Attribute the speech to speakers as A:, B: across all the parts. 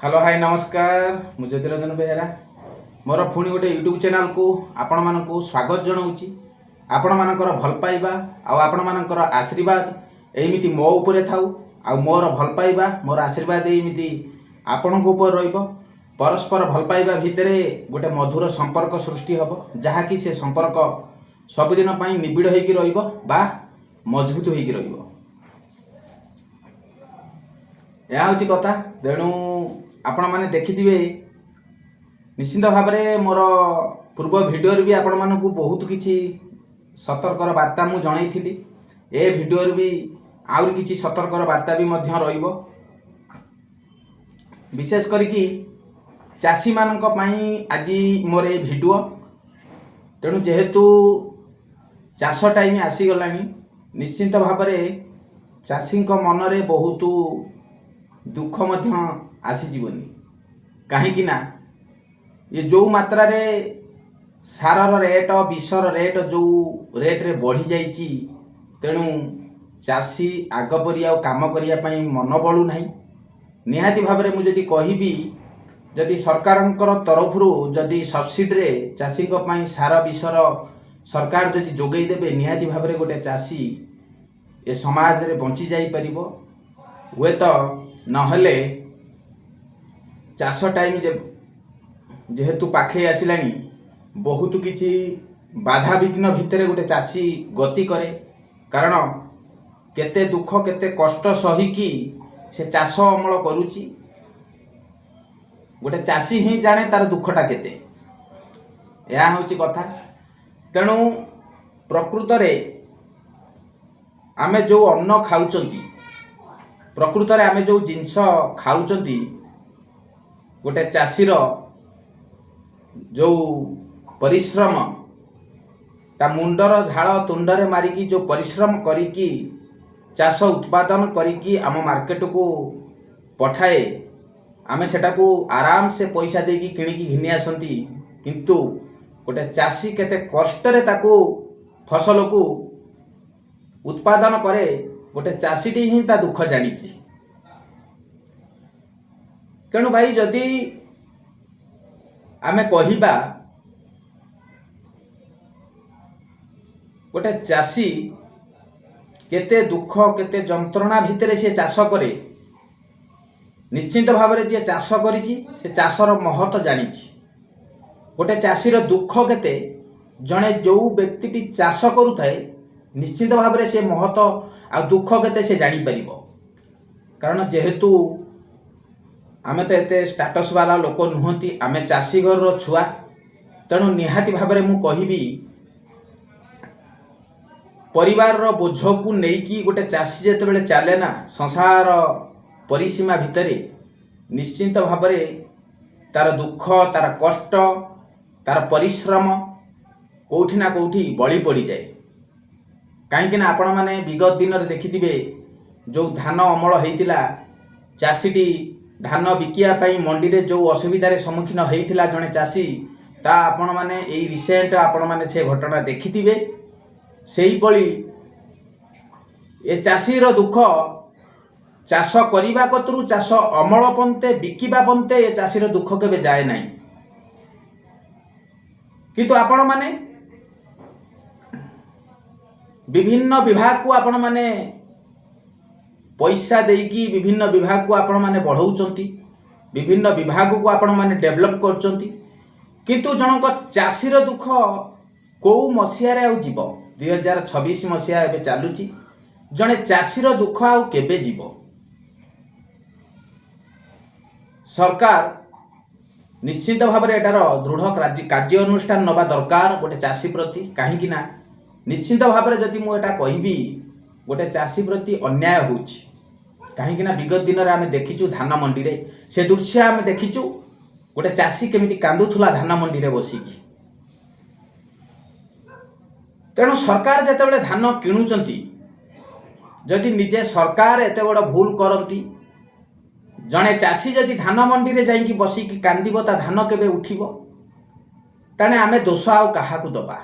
A: Hello hi नमस्कार मु ज्योतिरंजन बेहेरा मोर पुणी गोटे यूट्यूब चैनल को आपण मानक स्वागत जनाऊँगी। आपण मानकर भल पाइबा आपण मानकर आशीर्वाद एमिति मो उपरे थाउ आ मोर भल पाइबा मोर आशीर्वाद एमिति आपण उपर रहिबो। परस्पर भल पाइबा भितरे गोटे मधुर संपर्क सृष्टि हबो जहाँकि से संपर्क सबुदिन पई निबिड़ होइकी रहिबो बा मजबूत होइकी रहिबो। यह हूँ कथा। तेणु आपण मैंने देखिथिबे निश्चिंत भाव में मोर पूर्व भिडियो भी आपण मानकु बहुत किछि सतर्कर वार्ता मु जनईथिली। ए भिडियो भी आउर किछि सतर्कर वार्ता भी मध्य रहिबो। विशेष करिकी चाषी मानक पई आज मोर ए भिडियो। तेणु जेहेतु चाष टाइम आसी गलानी निश्चिंत भाव में चाषी मनरे बहुत दुख मध्य आसीजीवनी। कहीं ना ये जो मात्रा रे सारर रेट विषर रेट जो रेट रे बढ़ी जाइए तेणु चाषी आगपरी आ काम करने मन बलू ना। निहाती भाव में मुझे कहबी जदि सरकार तरफ जदि सब्सिडी रे चाषी सार विषर सरकार जदि जोगई देबे निहाती भाव में गोटे चाषी ए समाज रे बंची जाई परिबो। हुए तो नहले चाष टाइम जेहेतु पाखे आसिलानी बहुत किछि बाधा विघ्न भितर गोटे चाषी गति करे। कारण केते दुख केते कष्ट सहिकी से चाष अमल करुची। गोटे चाषी ही जाने तार दुखटा केते। या होची कथा। तेणु प्रकृत रे आमे जो अन्न खाउचंती प्रकृत रे आमे जो जिनस खाउचंती गोटे चाषीर जो परिश्रम ता मुंडर झाड़ तुंडरे मारिकी जो परिश्रम करिकी चाष उत्पादन करिकी आम मार्केट को पठाए आमे सेटा को आराम से पैसा देकी किणिकी घिनी आसंती। किंतु गोटे चाषी केते कष्ट रे ताको फसल को उत्पादन करे गोटे चाषीटी ही ता दुख जानिछि। तेणु भाई जदि आमे कहिबा गोटे चाषी केते दुख केते जंत्रणा भितरे से चाष करे निश्चिंत भाव में जे चाष करिछि से चाषर महत्व जानिछि। गोटे चाषीर दुख केते जणे जो व्यक्ति चाष करुथाए निश्चिंत भाव में से महत्व आ दुख केते से जानी परिबो। कारण जेहेतु आमे तो एते स्टेटस वाला लोक नुहंती आमे चाषी घर छुआ। तेणु निहाती भाव में मु कहबी परिवार रो बोझ को नेकी गोटे चाषी जेते बेले चले ना संसार परिसीमा भितरे निश्चिंत भाव में तार दुख तार कष्ट तार परिश्रम कोठी ना कोठी बळी पड़ी जाए। कहीं आपण मैंने विगत दिन में देखिथिबे जो धान अमल होइतिला चाषीटी धान बिकिया पई मंडी रे जो असुविधार सम्मुखीन होइतिला जने चाषी ता आपण मैंने एई रिसेंट आपण मैंने से घटना देखिथिबे। सेही पळी ए चाषीर दुख चाष करिबा कतरु चाष अमल पंते बिकिबा पंते ए चाषीर दुख केबे जाए नाही। किंतु आपण माने विभिन्न विभाग को आपण माने पैसा देकी विभिन्न विभाग को आपण माने बढ़ाउचंती विभिन्न विभाग को आपण माने डेवलप करचंती। किंतु जनक चाषीर दुख को मसिया रे आउ जीव 2026 मसिया एबे चालुची जने चाषीर दुख आउ केबे जीव। सरकार निश्चित भाव में एटार दृढ़ कार्य अनुष्ठान नवा दरकार गोटे चाषी प्रति। कहीं ना निश्चित भाव में जदि मुझे कहबी गोटे चाषी प्रति अन्याय होछि। कहीं ना विगत दिन में आम देखीचु धान मंडी रे से दृश्य आम देखीचु गोटे चाषी केमिति कांदुथुला धान मंडी रे बसिकी। तेणु सरकार जेते बेले धान किणुचंती जदि निजे सरकार एते बड़ भूल करती जड़े चाषी जदि धान मंडी रे जाइकी बसिकी कांदिबो ता धान केबे उठिबो ताने आमे दोष आउ काहाकू दबा।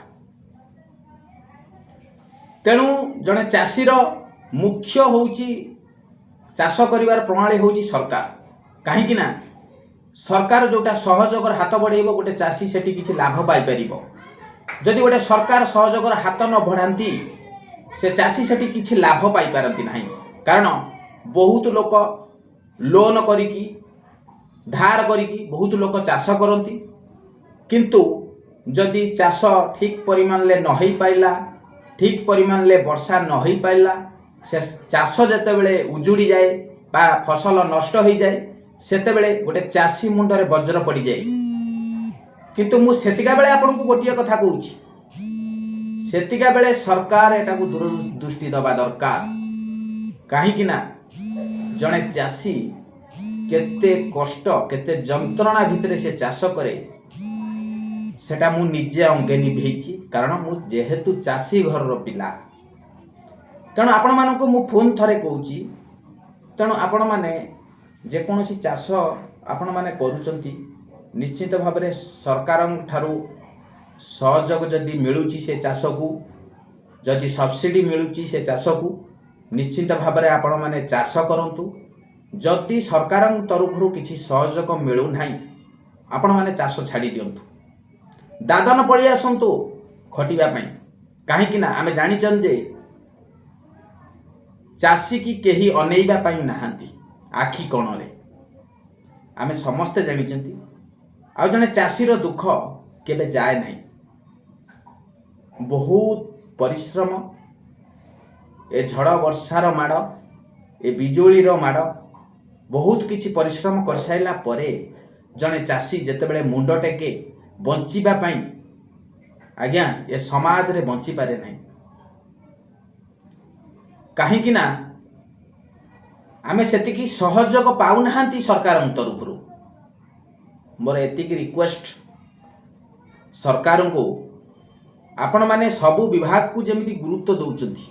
A: तेणु जड़े चाषीर मुख्य होउची चाष करिवार प्रणाली होउची सरकार। कहीं ना सरकार जोटा सहयोगर हाथ बढ़ेब गोटे चाषी सेठी किछि लाभ पाई परिबो। जदि गोटे सरकार सहयोगर हाथ न बढ़ाती से चाषी सेठी किछि लाभ पाई पारती नहीं। कारण बहुत लोक लोन करिकी धार करिकी बहुत लोक चाष करती, किंतु जदि चाष ठीक परिमाण ले न होई पाइला, ठीक परिमाण ले वर्षा न होई पाइला, से चाष जेतेबेले उजुड़ी जाए बा फसल नष्ट हो जाए सेतेबेले गोटे चाषी मुंडरे वज्र पड़ी जाए। किंतु मु सेतिका बेले आपनको गोटिए कथा कहूची, सेतिका बेले सरकार एटाकू दूरदृष्टि दबा दरकार। कहीं ना जड़े चाषी केते कष्ट केते जंत्रणा भितर से चाष करे सेटा मु निजे अंगे निभेची। कारण मु जेहेतु चाषी घर पिला तेणु आपण मानक मु फोन थरे कहूची, तेणु आपण माने जेकोसी चाष आपण माने करूचंती निश्चित भाव में सरकार ठारू सहयोग जदि मिलूची से चाष को, जदि सब्सिडी मिलूची से चाष को निश्चित भाव में आपण माने चाष करंतु। जदि सरकार तरफ किसी सहयोग मिलू नहीं आपण माने चाष छाड़ी दियंतु, दादन पड़ी आसंतु खटिबा पई। कहीं ना आमे जानिचन जे चाषी की केही अनेइबा पई नाहांती आखि कोणरे, आमे समस्ते जानिचंती। आ जने चाषीर दुख केबे जाए नहीं, बहुत परिश्रम ए झड़ वर्षार माड़ ए बिजुलीर माड़ बहुत किछि परिश्रम कर साइला परे जने चाषी जेतेबेले मुंड टेके बंचिबा पई आज्ञा ए समाज रे बंची पारे नहीं। कहीं ना आमे सेतिकी सहयोग पाउ नाहांती सरकार तरफरु। मोर एतिकी रिक्वेस्ट सरकार को, आपण माने सबु विभाग को जेमिति गुरुत्व दउचंती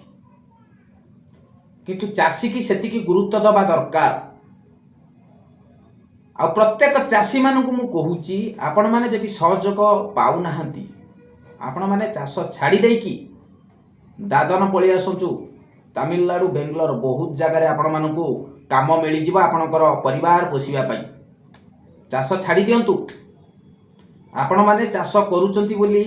A: किंतु चाषी की सेतिकी गुरुत्व दबा दरकार। आ प्रत्येक चाषी मानकु मु कहूची, आपण माने जदि सहयोग पाउ नाहांती आपण माने चाष छाड़ी देकी दादन पळी आसंचु। तमिलनाडु बेंगलोर बहुत जगह रे आपण मानकु काम मिली जिवो आपणकर परिवार पोषिबा पई। चाष छाड़ी दियंतु। आपण माने चाष करूचंती बोली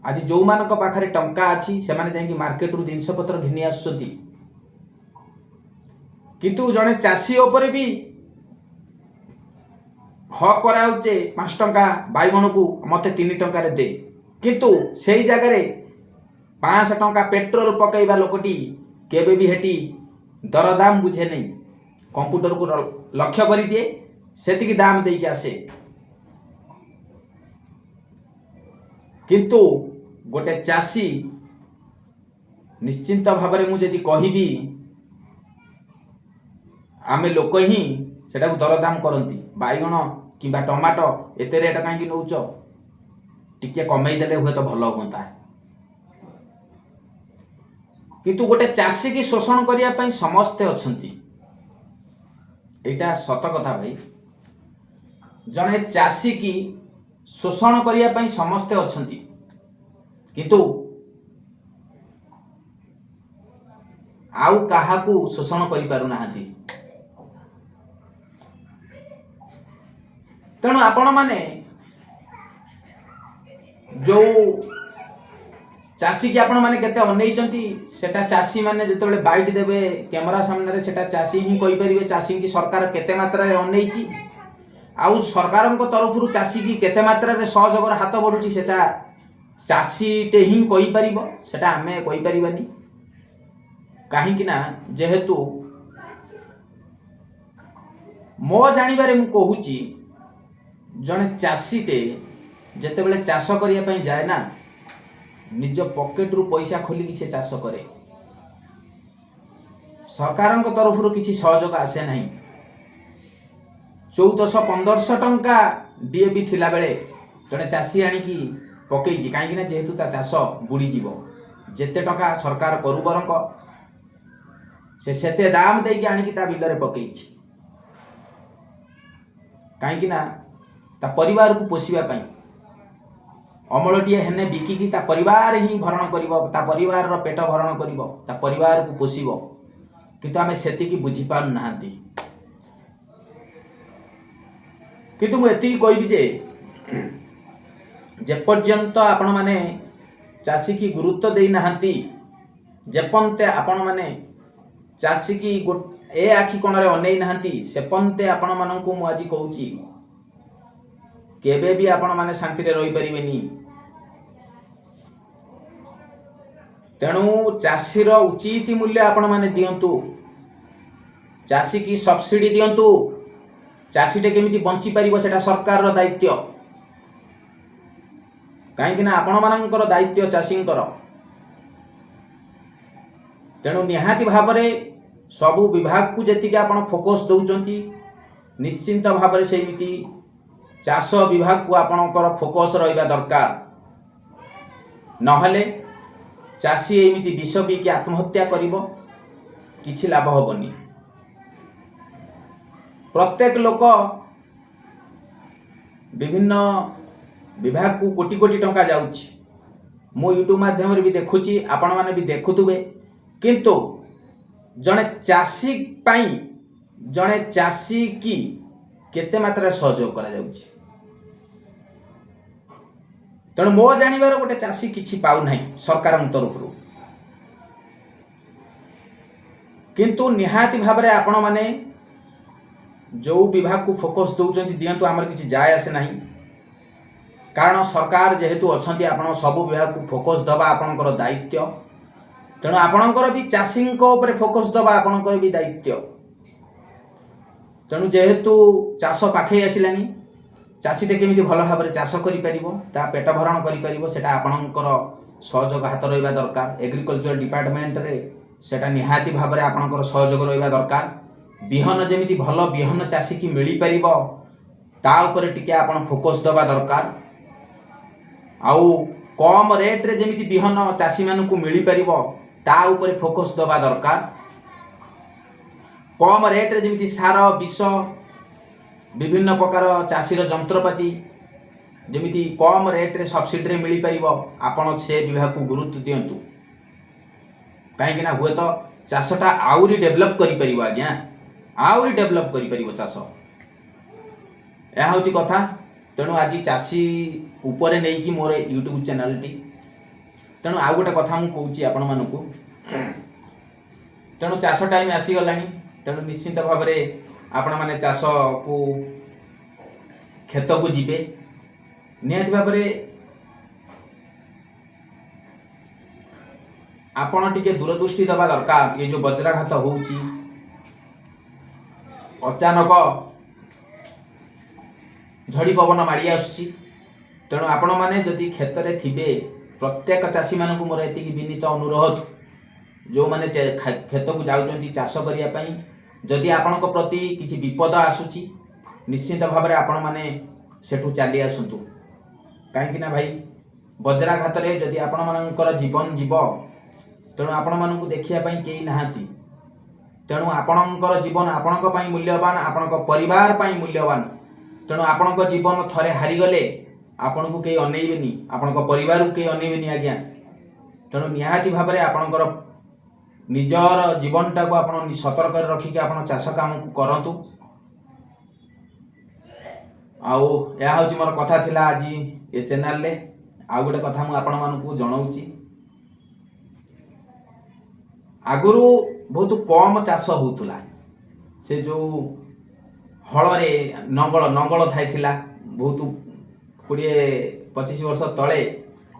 A: आज जो मानक पाखरे टंका अछि से माने जाई कि मार्केट रु जिनिस पत्र घिनी आसुचंती, किंतु जने चाषी ऊपर भी हक कराउचे 5 टंका बाइगण को मते 3 टंका रे दे, किंतु सेही जगह रे 5 टंका पेट्रोल पकईबा लोकटी केबे भी हेटी दरदाम बुझे नहीं, कंप्यूटर को लक्ष्य कर दिए सेतिकी दाम दे के आसे। किंतु गोटे चाषी निश्चिंत भाव में मुझे कहबी आमे लोक ही सेटा को दरदाम करती। बाइगण किंबा टमाटो एते रेट कहीं नौच टिके कमई देले हुए तो भल होता। किंतु गोटे चाषी की शोषण करिया पई समस्ते अछंती, एटा सत कथा भाई। जने चाषी की शोषण करिया पई समस्ते अछंती, किंतु आउ काहाकू शोषण करि पारु नाहांती। तेणु आपण माने जो चाषी की आपण माने केते अनेइचंती सेटा चाषी माने जेतेबेले बाइट देबे कैमरा सामने रे सेटा चाषी ही कहि परिबे चाषी की सरकार केते मात्रा रे अनेइची। आउ सरकार को तरफरु चाषी की केते मात्रा रे सहयोगर हाथ बढ़ुची सेटा चाषी टे ही कहि परिबो, सेटा हमें कहि परिबानी। कहीं ना जेहेतु मो जानिबारे मु कहूची जने चाषी टे जेतेबेले चाष करिया पई जाए ना निज पॉकेट रु पैसा खोलिकी से चाष करे, सरकार तरफ किसी सहयोग आसे नहीं। 1400-1500 टंका डीएपी थिला बेले जड़े चाषी आनिकी पकईची, कहीं जेहेतु ता चाष बुड़ी जीवो जेते टंका सरकार करू बरंक से सेते दाम देकी आनिकी ता बिलरे पकईची, कहीं ता परिवार को पोषिबा पई। अमलटीए हेने बिकिकी ता परिवार ही भरण करिवो, ता परिवार रो पेट भरण करिवो, ता परिवार को पोषिवो, किंतु आमे सेति की बुझी पान नाहंती। କିନ୍ତୁ ମୁଁ ଏତିକି କହିବି ଯେ ଯେପର୍ଯ୍ୟନ୍ତ ଆପଣମାନେ ଚାଷୀକି ଗୁରୁତ୍ୱ ଦେଇନାହାନ୍ତି, ଯେପନ୍ତେ ଆପଣମାନେ ଚାଷୀକି ଏ ଆଖି କୋଣରେ ଅନେଇ ନାହାନ୍ତି, ସେପନ୍ତେ ଆପଣମାନଙ୍କୁ ମୁଁ ଆଜି କହୁଛି କେବେ ବି ଆପଣମାନେ ଶାନ୍ତିରେ ରହିପାରିବେନି। ତେଣୁ ଚାଷୀର ଉଚିତ ମୂଲ୍ୟ ଆପଣମାନେ ଦିଅନ୍ତୁ, ଚାଷୀକି ସବସିଡି ଦିଅନ୍ତୁ। ଚାଷୀଟେ କେମିତି ବଞ୍ଚିପାରିବ ସେଟା ସରକାରର ଦାୟିତ୍ୱ, କାହିଁକିନା ଆପଣମାନଙ୍କର ଦାୟିତ୍ୱ ଚାଷୀଙ୍କର। ତେଣୁ ନିହାତି ଭାବରେ ସବୁ ବିଭାଗକୁ ଯେତିକି ଆପଣ ଫୋକସ୍ ଦେଉଛନ୍ତି, ନିଶ୍ଚିନ୍ତ ଭାବରେ ସେମିତି ଚାଷ ବିଭାଗକୁ ଆପଣଙ୍କର ଫୋକସ୍ ରହିବା ଦରକାର। ନହେଲେ ଚାଷୀ ଏମିତି ବିଷ ପିଇକି ଆତ୍ମହତ୍ୟା କରିବ, କିଛି ଲାଭ ହେବନି। ପ୍ରତ୍ୟେକ ଲୋକ ବିଭିନ୍ନ ବିଭାଗକୁ କୋଟି କୋଟି ଟଙ୍କା ଯାଉଛି, ମୁଁ ୟୁଟ୍ୟୁବ ମାଧ୍ୟମରେ ବି ଦେଖୁଛି, ଆପଣମାନେ ବି ଦେଖୁଥିବେ। କିନ୍ତୁ ଜଣେ ଚାଷୀ ପାଇଁ ଜଣେ ଚାଷୀ କି କେତେ ମାତ୍ରାରେ ସହଯୋଗ କରାଯାଉଛି? ତେଣୁ ମୋ ଜାଣିବାର ଗୋଟେ ଚାଷୀ କିଛି ପାଉନାହିଁ ସରକାରଙ୍କ ତରଫରୁ। କିନ୍ତୁ ନିହାତି ଭାବରେ ଆପଣମାନେ ଯେଉଁ ବିଭାଗକୁ ଫୋକସ୍ ଦେଉଛନ୍ତି ଦିଅନ୍ତୁ, ଆମର କିଛି ଯାଏ ଆସେ ନାହିଁ। କାରଣ ସରକାର ଯେହେତୁ ଅଛନ୍ତି, ଆପଣ ସବୁ ବିଭାଗକୁ ଫୋକସ୍ ଦେବା ଆପଣଙ୍କର ଦାୟିତ୍ୱ। ତେଣୁ ଆପଣଙ୍କର ବି ଚାଷୀଙ୍କ ଉପରେ ଫୋକସ୍ ଦେବା ଆପଣଙ୍କର ବି ଦାୟିତ୍ୱ। ତେଣୁ ଯେହେତୁ ଚାଷ ପାଖେଇ ଆସିଲାଣି, ଚାଷୀଟେ କେମିତି ଭଲ ଭାବରେ ଚାଷ କରିପାରିବ, ତା ପେଟ ଭରଣ କରିପାରିବ, ସେଟା ଆପଣଙ୍କର ସହଯୋଗ ହାତ ରହିବା ଦରକାର। ଏଗ୍ରିକଲଚର ଡିପାର୍ଟମେଣ୍ଟରେ ସେଟା ନିହାତି ଭାବରେ ଆପଣଙ୍କର ସହଯୋଗ ରହିବା ଦରକାର। ବିହନ ଯେମିତି ଭଲ ବିହନ ଚାଷୀକି ମିଳିପାରିବ, ତା ଉପରେ ଟିକେ ଆପଣ ଫୋକସ୍ ଦେବା ଦରକାର। ଆଉ କମ୍ ରେଟ୍ରେ ଯେମିତି ବିହନ ଚାଷୀମାନଙ୍କୁ ମିଳିପାରିବ, ତା ଉପରେ ଫୋକସ୍ ଦେବା ଦରକାର। କମ୍ ରେଟ୍ରେ ଯେମିତି ସାର ବିଷ ବିଭିନ୍ନ ପ୍ରକାର ଚାଷୀର ଯନ୍ତ୍ରପାତି ଯେମିତି କମ୍ ରେଟ୍ରେ ସବସିଡିରେ ମିଳିପାରିବ, ଆପଣ ସେ ବିଭାଗକୁ ଗୁରୁତ୍ୱ ଦିଅନ୍ତୁ। କାହିଁକିନା ହୁଏତ ଚାଷଟା ଆହୁରି ଡେଭଲପ୍ କରିପାରିବ, ଆଜ୍ଞା, ଆହୁରି ଡେଭଲପ୍ କରିପାରିବ ଚାଷ। ଏହା ହେଉଛି କଥା। ତେଣୁ ଆଜି ଚାଷୀ ଉପରେ ନେଇକି ମୋର ୟୁଟ୍ୟୁବ୍ ଚ୍ୟାନେଲଟି। ତେଣୁ ଆଉ ଗୋଟେ କଥା ମୁଁ କହୁଛି ଆପଣମାନଙ୍କୁ, ତେଣୁ ଚାଷ ଟାଇମ୍ ଆସିଗଲାଣି। ତେଣୁ ନିଶ୍ଚିନ୍ତ ଭାବରେ ଆପଣମାନେ ଚାଷକୁ କ୍ଷେତକୁ ଯିବେ। ନିହାତି ଭାବରେ ଆପଣ ଟିକେ ଦୂରଦୃଷ୍ଟି ଦେବା ଦରକାର। ଏ ଯେଉଁ ବଜ୍ରାଘାତ ହେଉଛି, ଅଚାନକ ଝଡ଼ି ପବନ ମାଡ଼ି ଆସୁଛି। ତେଣୁ ଆପଣମାନେ ଯଦି କ୍ଷେତରେ ଥିବେ, ପ୍ରତ୍ୟେକ ଚାଷୀମାନଙ୍କୁ ମୋର ଏତିକି ବିନୀତ ଅନୁରୋଧ, ଯେଉଁମାନେ କ୍ଷେତକୁ ଯାଉଛନ୍ତି ଚାଷ କରିବା ପାଇଁ, ଯଦି ଆପଣଙ୍କ ପ୍ରତି କିଛି ବିପଦ ଆସୁଛି, ନିଶ୍ଚିନ୍ତ ଭାବରେ ଆପଣମାନେ ସେଠୁ ଚାଲି ଆସନ୍ତୁ। କାହିଁକିନା ଭାଇ, ବଜ୍ରାଘାତରେ ଯଦି ଆପଣମାନଙ୍କର ଜୀବନ ଯିବ, ତେଣୁ ଆପଣମାନଙ୍କୁ ଦେଖିବା ପାଇଁ କେହି ନାହାନ୍ତି। ତେଣୁ ଆପଣଙ୍କର ଜୀବନ ଆପଣଙ୍କ ପାଇଁ ମୂଲ୍ୟବାନ, ଆପଣଙ୍କ ପରିବାର ପାଇଁ ମୂଲ୍ୟବାନ। ତେଣୁ ଆପଣଙ୍କ ଜୀବନ ଥରେ ହାରିଗଲେ ଆପଣଙ୍କୁ କେହି ଅନେଇବେନି, ଆପଣଙ୍କ ପରିବାରକୁ କେହି ଅନେଇବେନି, ଆଜ୍ଞା। ତେଣୁ ନିହାତି ଭାବରେ ଆପଣଙ୍କର ନିଜର ଜୀବନଟାକୁ ଆପଣ ସତର୍କରେ ରଖିକି ଆପଣ ଚାଷ କାମକୁ କରନ୍ତୁ। ଆଉ ଏହା ହେଉଛି ମୋର କଥା ଥିଲା ଆଜି ଏ ଚ୍ୟାନେଲରେ। ଆଉ ଗୋଟେ କଥା ମୁଁ ଆପଣମାନଙ୍କୁ ଜଣାଉଛି, ଆଗରୁ ବହୁତ କମ୍ ଚାଷ ହେଉଥିଲା। ସେ ଯେଉଁ ହଳରେ ନଙ୍ଗଳ ଥାଇଥିଲା, ବହୁତ 20-25 ବର୍ଷ ତଳେ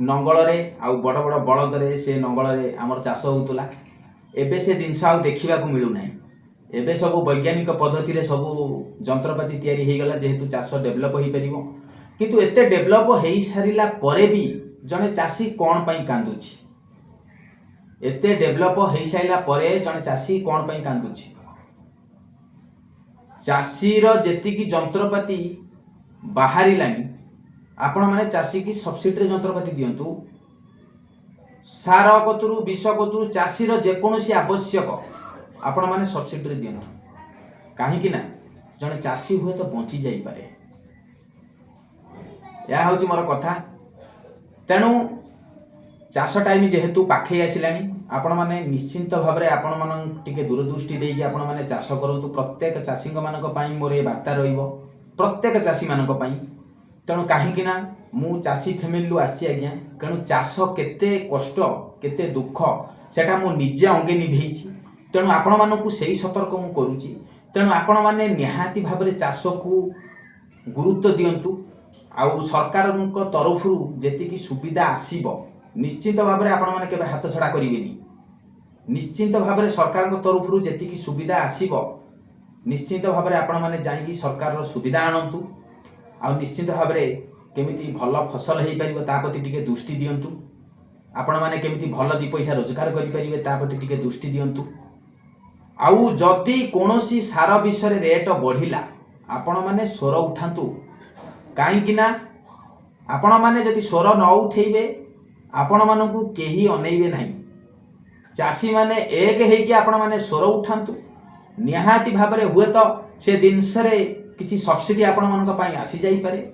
A: ନଙ୍ଗଳରେ ଆଉ ବଡ଼ ବଡ଼ ବଳଦରେ ସେ ନଙ୍ଗଳରେ ଆମର ଚାଷ ହେଉଥିଲା। ଏବେ ସେ ଜିନିଷ ଆଉ ଦେଖିବାକୁ ମିଳୁନାହିଁ। ଏବେ ସବୁ ବୈଜ୍ଞାନିକ ପଦ୍ଧତିରେ ସବୁ ଯନ୍ତ୍ରପାତି ତିଆରି ହୋଇଗଲା, ଯେହେତୁ ଚାଷ ଡେଭଲପ୍ ହୋଇପାରିବ। କିନ୍ତୁ ଏତେ ଡେଭଲପ୍ ହୋଇସାରିଲା ପରେ ବି ଜଣେ ଚାଷୀ କ'ଣ ପାଇଁ କାନ୍ଦୁଛି? ଏତେ ଡେଭଲପ୍ ହୋଇସାରିଲା ପରେ ଜଣେ ଚାଷୀ କ'ଣ ପାଇଁ କାନ୍ଦୁଛି? ଚାଷୀର ଯେତିକି ଯନ୍ତ୍ରପାତି ବାହାରିଲାଣି, ଆପଣମାନେ ଚାଷୀକି ସବସିଡିରେ ଯନ୍ତ୍ରପାତି ଦିଅନ୍ତୁ। ସାର କତୁରୁ ବିଷ କତୁରୁ ଚାଷୀର ଯେକୌଣସି ଆବଶ୍ୟକ ଆପଣମାନେ ସବସିଡିରେ ଦିଅନ୍ତୁ। କାହିଁକି ନା ଜଣେ ଚାଷୀ ହୁଏତ ବଞ୍ଚି ଯାଇପାରେ। ଏହା ହେଉଛି ମୋର କଥା। ତେଣୁ ଚାଷ ଟାଇମ୍ ଯେହେତୁ ପାଖେଇ ଆସିଲାଣି, ଆପଣମାନେ ନିଶ୍ଚିନ୍ତ ଭାବରେ ଆପଣମାନଙ୍କୁ ଟିକେ ଦୂରଦୃଷ୍ଟି ଦେଇକି ଆପଣମାନେ ଚାଷ କରନ୍ତୁ। ପ୍ରତ୍ୟେକ ଚାଷୀଙ୍କ ମାନଙ୍କ ପାଇଁ ମୋର ଏ ବାର୍ତ୍ତା ରହିବ। प्रत्येक चाषी मानक पई। तेणु कहीं मु चाषी फैमिली आसी आज्ञा, तेणु चाष केते कष्ट केते दुख सेटा मु निजे अंगे निभेइछि। तेणु आपण मानकु सेही सतर्क मु करूछि। तेणु आपण माने निहाती भाबरे चाष को गुरुत्व दियंतु। आउ सरकार तरफ जेतिकी सुविधा आसीबो निश्चित भाबरे आपण माने केबे हाथ छड़ा करिवेनी। निश्चित भाबरे सरकार तरफ जेतिकी सुविधा आसीबो निश्चित भाबरे आपण माने जाईकी सरकार सुविधा आनंतु। आउ निश्चित भाबरे केमिति भल फसल हेई परिबो ता प्रति टिके दृष्टि दियंतु। आपण माने केमिति भल दी पैसा रोजगार करि परिबे ता प्रति टिके दृष्टि दियंतु। आउ जदि कोनोसी सार विषय रेट बढ़िला आपण माने स्वर उठांतु। काहेकि आपण माने जदि स्वर न उठेइबे आपण मानकु केही अनेइबे नाही। चाषी माने एक हेकि आपण माने स्वर उठांतु। निहाती भाबरे हुए तो से दिनसरे किछि सब्सिडी आपण मानक पई आसी जाई पारे।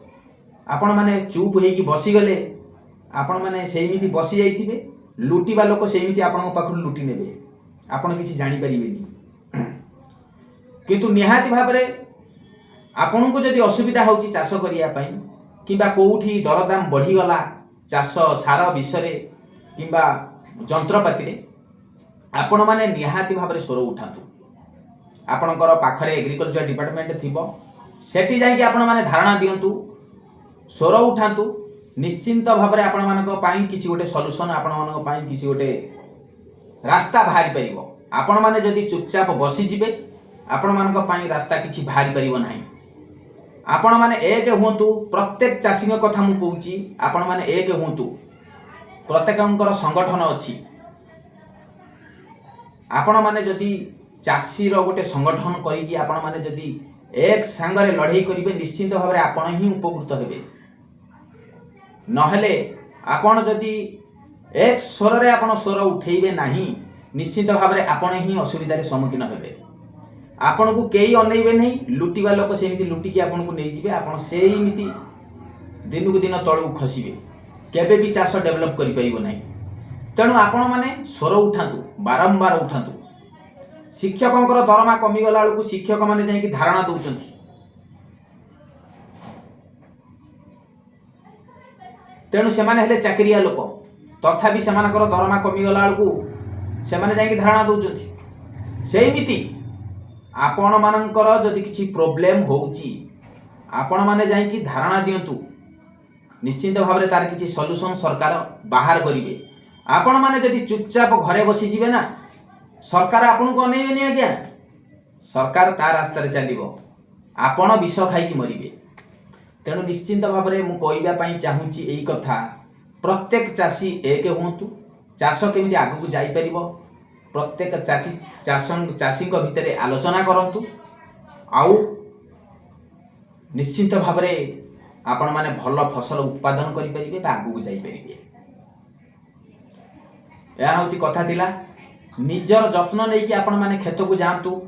A: आपण माने चुप हेकि बसी गले आपण माने सेमिति बसी जाइथिबे, लुटिबा लोक सेमिति आपण पाखरु लुटि नेबे, आपण किछि जानि परिबेनी। किंतु निहाती भाबरे आपन को जदि असुविधा होची चाष करिया पई किबा कोउठी दरदाम बढ़ी गला चाष सार विषय किबा जंत्रपाती रे आपण माने निहाती भाबरे स्वर उठांतु। आपणकर पाखरे एग्रीकल्चर डिपार्टमेंट थिबो सेठी जाइकि आपण माने धारणा दियंतु, स्वर उठांतु। निश्चिंत भाबरे आपण मानक पई किछि गोटे सॉल्यूशन आपण मानक पई किछि गोटे रास्ता बाहरी परिबो। आपण माने जदि चुपचाप बसी जिबे आपण मानक पई रास्ता किछि बाहरी परिबो नाही। आपण माने एक हुंतु। प्रत्येक चाषी कथा मु कहूची, आपण माने एक हुंतु। प्रत्येकंकर संगठन अछि। आपण माने जदि चाषी रो गोटे संगठन करिकि आपण माने जदि एक संगरे लड़ाई करिवे निश्चिंत भाबरे आपण ही उपकृत हेबे। नहले आपण जदि एक स्वर रे आपण स्वर उठेइबे नाही निश्चित भाबरे आपण ही असुविधा रे सम्मुखीन हेबे। आपण को केही अनेइबे नहीं, लुटिबा लोक सेमिति लुटिकी आपण को नै जिवे। आपण सेमिति दिन को दिन तळु खसिबे, केबे भी चाष डेवलप करि परिबो नाही। तेणु आपण माने स्वर उठांतु, बारंबार उठांतु। शिक्षकंकर दरमा कमी गला बेलू शिक्षक माने जाइकि धारणा दउचंती। तेणु से माने हेले चाकरिया लोक, तथापि सेमानकर दरमा कमी गला बेलू से माने जाइकि धारणा दउचंती। सेमिति आपण मानकर जदि किछि प्रॉब्लम होउची आपण माने जाइकि धारणा दियंतु। निश्चित भाबरे तार किछि सॉल्यूशन सरकार बाहर करिवे। आपण माने जदि चुपचाप घरे बसी जिवे ना सरकार आपन को अनेइबे नि आज्ञा। सरकार ता रास्ता रे चलिबो, आपण विष खाइकि मरिबे। तेणु निश्चित भाबरे मु कहइबा पई चाहूची एई कथा, प्रत्येक चाषी एक हुंतु। चाष केमिति आगु जाई परिबो प्रत्येक चाषी भितर आलोचना करंतु। आउ निश्चित भाबरे आपण माने भल फसल उत्पादन करि परिबे बा आगु जाई परिबे। या होची कथा थिला। निजर जत्न नहीं कि आपण माने खेत को जातु।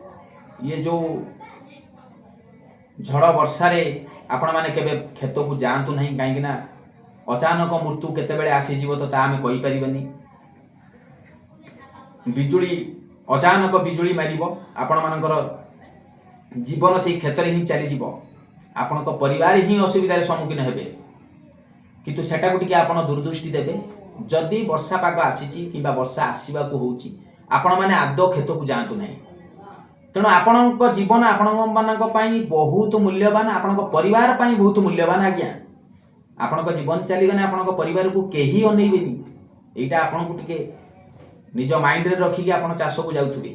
A: ये जो झड़ वर्षा रे आपण माने केबे खेत को जातु नहीं, काहे ना अचानक मृत्यु केते बेले आसी जीवो तो ता हमें कहि परिबनी। बिजुली अचानक बिजुली मारिबो आपण मानकर जीवन से क्षेत्र ही चली जीवो, आपण को परिवार ही असुविधा रे सम्मुखीन हेबे। किंतु सेटा को टिके आपण दूरदृष्टि देबे। जदि वर्षा पाग आसीची किबा वर्षा आसीबा को होउची आपण माने आदो खेत को जातु नहीं। तेणु आपणक जीवन आपण मानक पई बहुत मूल्यवान, आपणक परिवार पई बहुत मूल्यवान आज्ञा। आपणक जीवन चली गने आपणक परिवार को केही अनेइबेनी। एटा आपण को टिके निज माइंड रे रखिकी आपण चाष को जाउथुबे।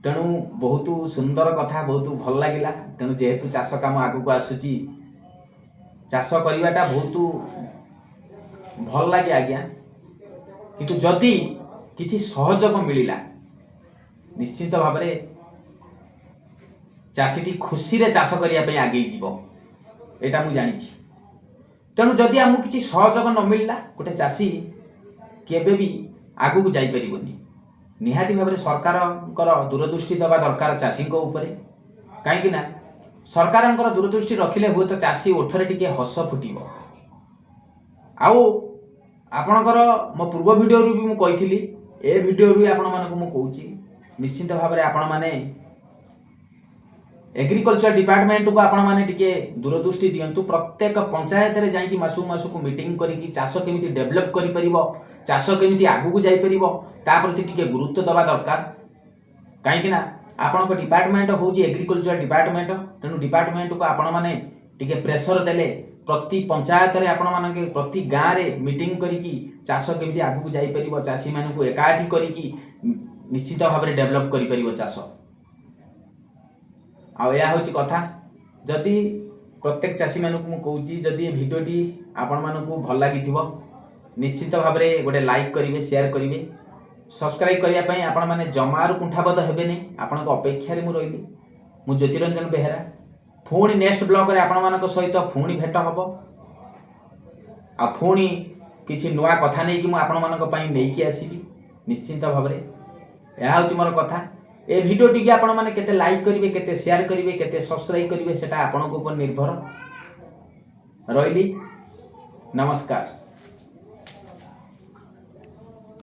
A: तेणु बहुत सुंदर कथा, बहुत भल लागिला। तेणु जेहेतु चाष काम आगु को आसुची, चाष करिवाटा बहुत भल लागे आज्ञा। किंतु जदि किछि सहयोग मिलिला निश्चित भाबरे चाषीटी खुशी रे चाष करिया पे आगे जीवो, एटा मु जानिछि। तेणु जदि आमु किछि सहयोग न मिलला गोटे चाषी केबे भी आगु को जाई परिबोनी। निहाती भाबरे सरकारकर दूरदृष्टि देवा दरकार चाषी को ऊपर। काहेकि ना सरकारकर दूरदृष्टि रखिले हुए तो चाषी ओठरे टिके हस फुटिबो। आउ आपणकर मो पूर्व वीडियो भी मु कहिथिली, ए वीडियो भी आपण मानक मु कहूची निश्चित भाबरे आपण माने एग्रीकल्चर डिपार्टमेंट को आपण माने टिके दूरदृष्टि दियंतु। प्रत्येक पंचायत रे जाई कि मासु मीटिंग करी चाष केमिति डेवलप करि परिबो, चाष केमिति आगु को जाई परिबो ता प्रति टिके गुरुत्व दबा दरकार। काहे ना आपण को डिपार्टमेंट होउची एग्रीकल्चर डिपार्टमेंट, तेनु डिपार्टमेंट को आपण माने टिके प्रेशर देले प्रति पंचायत रे आपण माने प्रति गाँ रे मीटिंग करी कि चाष केमिति आगु को जाई परिबो, चाषी मानन को एकाठी करी कि निश्चित भाव में डेवलप करि परिबो चाष। आया हूँ कथा जदि प्रत्येक चाषी मानक मु कहूँ जदि भिडियोटी आपण मानक भल लगी निश्चित भाव में गोटे लाइक करेंगे, शेयर करेंगे, सब्सक्राइब करने आपण मैंने जमार कुंठाबद्ध हेबे नहीं। आपण अपेक्षा मु रही मु ज्योतिरंजन बेहेरा पुणी नेक्स्ट ब्लॉग रे आपण मानक सहित पुणी भेट हम आ पुणी किसी नुआ कथा नहीं कि मु आपण मानक पई नहीं कि आसीबी निश्चित भाव में। यह हूँ मोर कथा। ए भिडियो टी आपण माने केते लाइक करिवे, केते शेयर करिवे, केते सब्सक्राइब करिवे सेटा आपन को ऊपर निर्भर रहिली। नमस्कार।